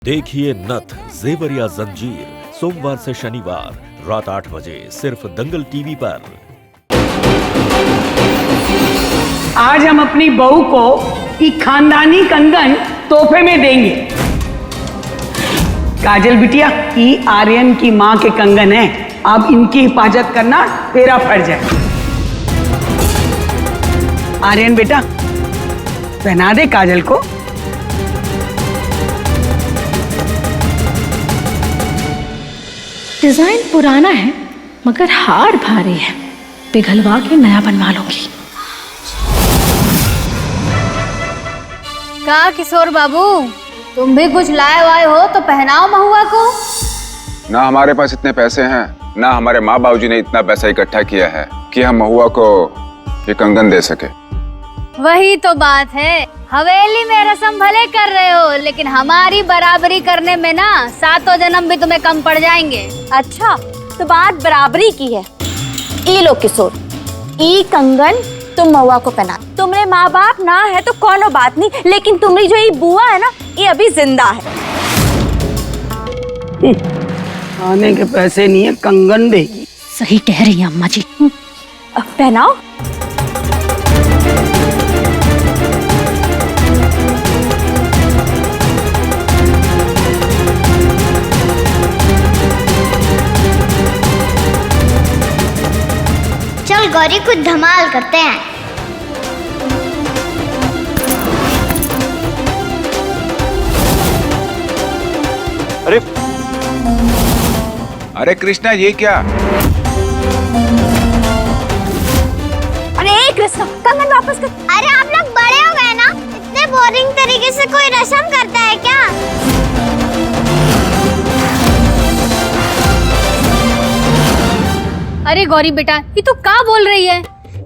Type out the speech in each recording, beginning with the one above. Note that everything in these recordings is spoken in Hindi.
देखिए नथ जेवर या जंजीर सोमवार से शनिवार रात 8 बजे सिर्फ दंगल टीवी पर। आज हम अपनी बहू को एक खानदानी कंगन तोहफे में देंगे। काजल बिटिया, ये आर्यन की माँ के कंगन है, अब इनकी हिफाजत करना तेरा फर्ज है। आर्यन बेटा, पहना दे काजल को। डिजाइन पुराना है मगर हार भारी है, पिघलवा के नया बनवा लूंगी। का किशोर बाबू, तुम भी कुछ लाए वाए हो तो पहनाओ महुआ को। ना हमारे पास इतने पैसे हैं, ना हमारे माँ बाबूजी ने इतना पैसा इकट्ठा किया है कि हम महुआ को ये कंगन दे सके। वही तो बात है, हवेली में रस्म भले कर रहे हो लेकिन हमारी बराबरी करने में ना 7 जन्म भी तुम्हें कम पड़ जाएंगे। अच्छा, तो बात बराबरी की है। ई लो किशोर, ई कंगन तुम महुआ को पहना। तुम्हारे माँ बाप ना है तो कोनो बात नहीं, लेकिन तुम्हारी जो ये बुआ है ना, ये अभी जिंदा है। खाने के पैसे नहीं है, कंगन देगी। सही कह रही हैं अम्मा जी। अब पहनाओ। चल गौरी, कुछ धमाल करते हैं। अरे कृष्णा, ये क्या? अरे कृष्ण, कंगन वापस कर। अरे आप लोग बड़े हो गए ना, इतने बोरिंग तरीके से कोई रस्म करता है क्या? अरे गौरी बेटा, ये तो क्या बोल रही है?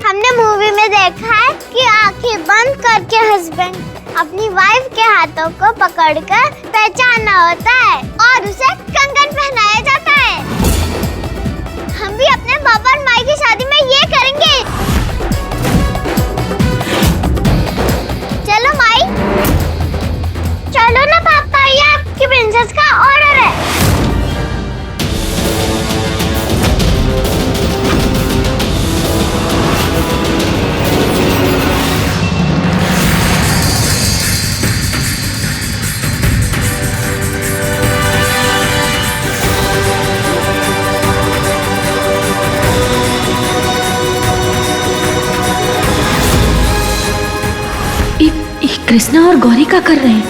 हमने मूवी में देखा है कि आंखें बंद करके हस्बैंड अपनी वाइफ के हाथों को पकड़कर पहचानना होता है और उसे कंगन पहनाया जाता है। हम भी अपने पापा और माई की शादी में ये करेंगे। चलो माई। चलो ना पापा, ये आपकी प्रिंसेस का ऑर्डर है। कृष्णा और गौरी का कर रहे हैं।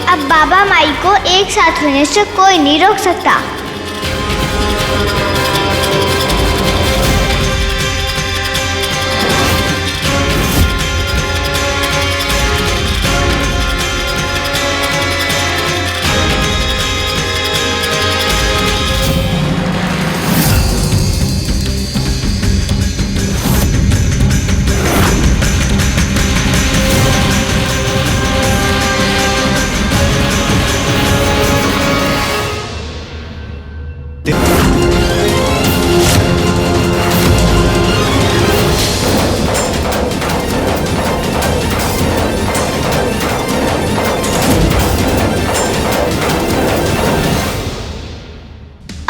अब बाबा माई को एक साथ होने से कोई नहीं रोक सकता।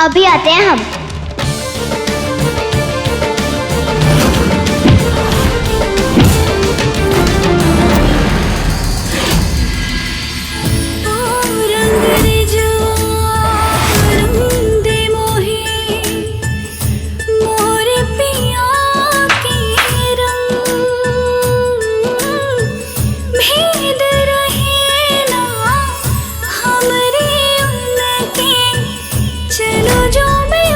अभी आते हैं हम। चलो जो मैं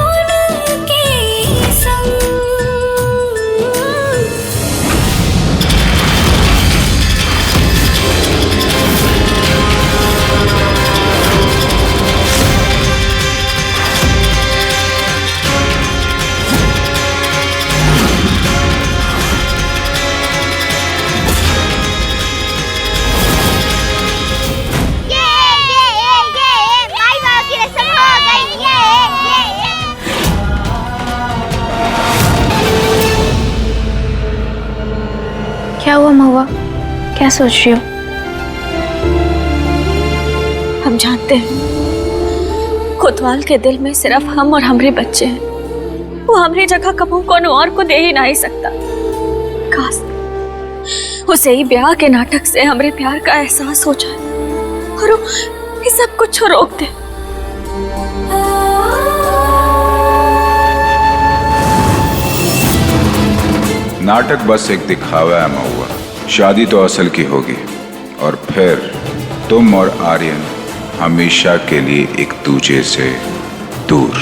क्या सोच रही हो? हम जानते हैं कोतवाल के दिल में सिर्फ हम और हमारे बच्चे हैं। वो हमारी जगह कबू कौन और को दे ही नहीं सकता। काश उसे ही ब्याह के नाटक से हमारे प्यार का एहसास हो जाए और वो ये सब कुछ रोक दे। नाटक बस एक दिखावा है महुआ, शादी तो असल की होगी और फिर तुम और आर्यन हमेशा के लिए एक दूसरे से दूर।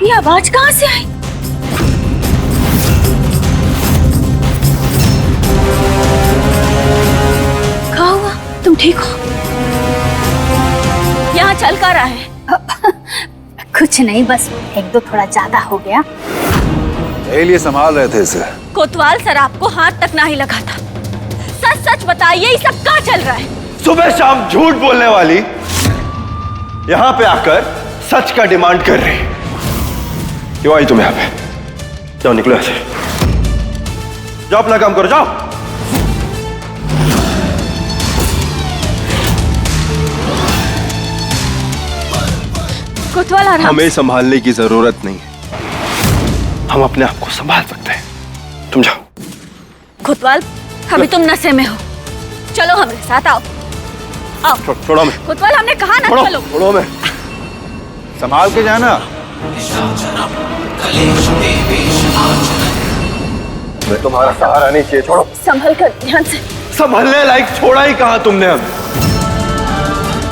ये आवाज कहां से आई? क्या हुआ? तुम ठीक हो? यहाँ चल कर रहा है? कुछ नहीं, बस एक दो थोड़ा ज्यादा हो गया। यही लिए संभाल रहे थे इसे। कोतवाल सर आपको हाथ तक ना ही लगा था। सच सच बताइए ये सब क्या चल रहा है? सुबह शाम झूठ बोलने वाली यहाँ पे आकर सच का डिमांड कर रही। क्यों आई तुम यहाँ पे? जाओ निकलो ऐसे, जाओ अपना काम करो, जाओ। कोतवाल आराम। हमें संभालने की जरूरत नहीं है, हम अपने आप को संभाल सकते हैं। तुम जाओ। कोतवाल अभी तुम नशे में हो, चलो हमारे साथ आओ। आओ। छोड़ो मैं। कोतवाल हमने कहा ना चलो। छोड़ो मैं। संभाल के जाना। मैं तुम्हारा सहारा नहीं चाहिए, छोड़ो। संभल कर, ध्यान से। संभलने लायक छोड़ा ही कहा तुमने हमें।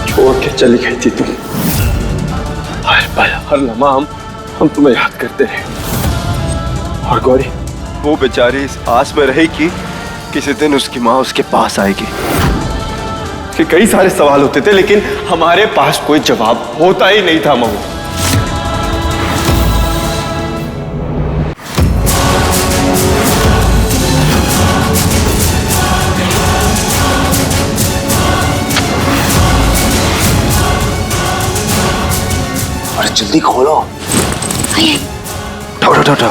छोड़ के चली गई थी तुम। हर पल हर लम्हा हम तुम्हें याद करते रहे। और गौरी वो बेचारी इस आस में रही कि किसी दिन उसकी माँ उसके पास आएगी। उसके कई सारे सवाल होते थे लेकिन हमारे पास कोई जवाब होता ही नहीं था महू। जल्दी खोलो। उठो उठो उठो।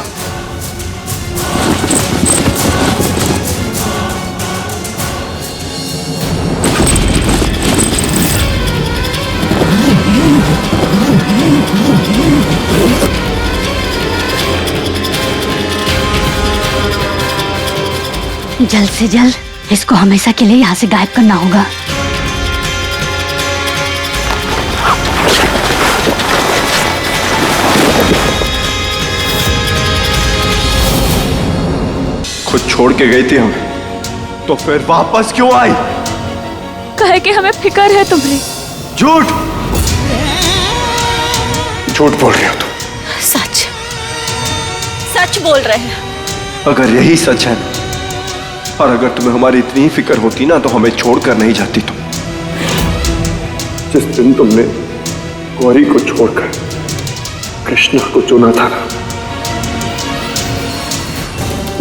जल्द से जल्द इसको हमेशा के लिए यहाँ से गायब करना होगा। खुद छोड़ के गई थी हमें, तो फिर वापस क्यों आई? कहे कि हमें फिक्र है तुम्हें। झूठ झूठ बोल रही हो तुम। सच सच बोल रहे हैं। अगर यही सच है और अगर तुम्हें हमारी इतनी फिक्र होती ना तो हमें छोड़कर नहीं जाती तुम। जिस दिन तुमने गौरी को छोड़कर कृष्णा को चुना था ना,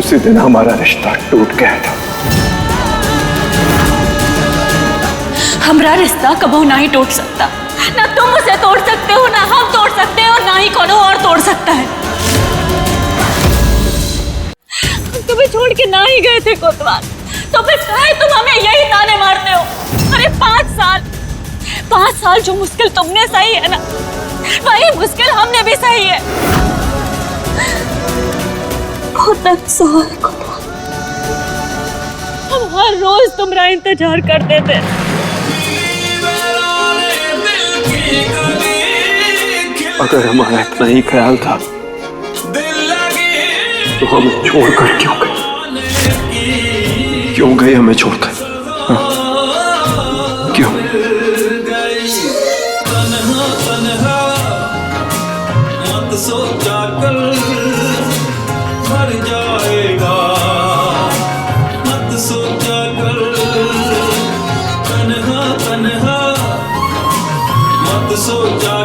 उसी दिन हमारा रिश्ता टूट गया था। हमारा रिश्ता कबू नहीं टूट सकता। ना तुम उसे तोड़ सकते हो, ना हम तोड़ सकते हो, ना ही कोनो और तोड़ सकता है। हम तुम्हें छोड़ के ना ही गए थे कोतवाल, तो फिर काहे तुम हमें यही ताने मारते हो? अरे 5 साल जो मुश्किल तुमने सही है ना, वही मुश्किल हमने भी सही है। बहुत अफसोस है कोतवाल, हम हर रोज तुम्हारा इंतजार करते थे। अगर हमारा इतना ही ख्याल था तो हमें छोड़कर क्यों गए हमें छोड़कर? हाँ? क्यों? सोचा